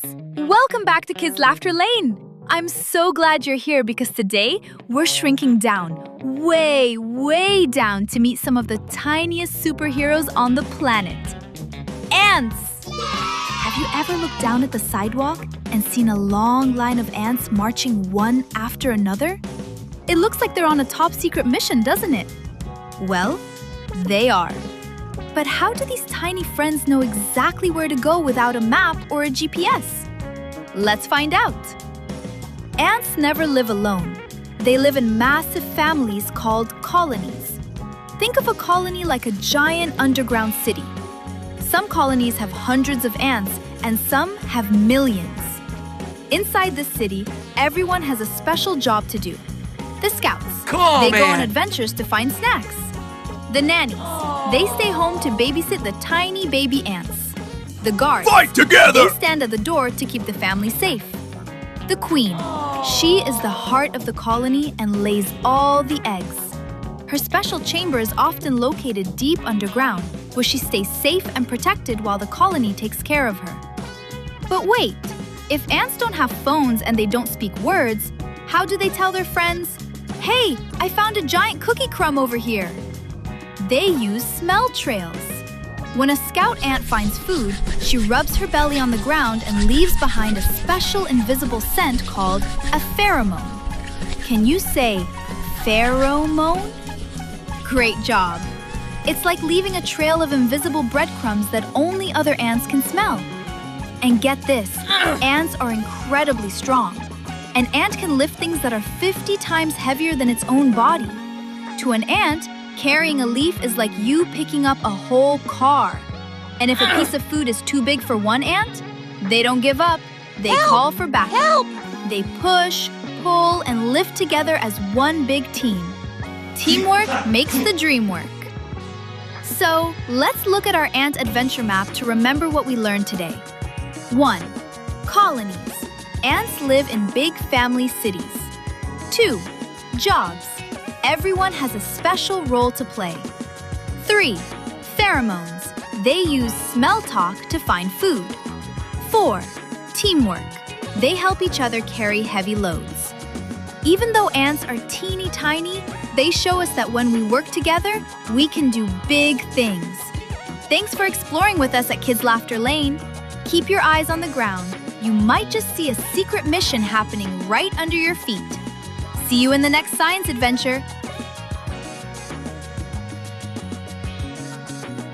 friends! Welcome back to Kids Laughter Lane. I'm so glad you're here because today we're shrinking down, way down to meet some of the tiniest superheroes on the planet. Ants! Have you ever looked down at the sidewalk and seen a long line of ants marching one after another? It looks like they're on a top-secret mission, doesn't it? Well, they are. But how do these tiny friends know exactly where to go without a map or a GPS? Let's find out. Ants never live alone. They live in massive families called colonies. Think of a colony like a giant underground city. Some colonies have hundreds of ants and some have millions. Inside this city, everyone has a special job to do. The scouts, go on adventures to find snacks. The nannies, they stay home to babysit the tiny baby ants. The guards, fight together! They stand at the door to keep the family safe. The queen, she is the heart of the colony and lays all the eggs. Her special chamber is often located deep underground, where she stays safe and protected while the colony takes care of her. But wait, if ants don't have phones and they don't speak words, how do they tell their friends, "Hey, I found a giant cookie crumb over here"? They use smell trails. When a scout ant finds food, she rubs her belly on the ground and leaves behind a special invisible scent called a pheromone. Can you say pheromone? Great job! It's like leaving a trail of invisible breadcrumbs that only other ants can smell. And get this, ants are incredibly strong. An ant can lift things that are 50 times heavier than its own body. To an ant, carrying a leaf is like you picking up a whole car. And if a piece of food is too big for one ant, they don't give up. They call for backup. Help! They push, pull, and lift together as one big team. Teamwork makes the dream work. So, let's look at our ant adventure map to remember what we learned today. 1. Colonies. Ants live in big family cities. 2. Jobs. Everyone has a special role to play. 3. Pheromones. They use smell talk to find food. 4. Teamwork. They help each other carry heavy loads. Even though ants are teeny tiny, they show us that when we work together, we can do big things. Thanks for exploring with us at Kids Laughter Lane. Keep your eyes on the ground. You might just see a secret mission happening right under your feet. See you in the next science adventure.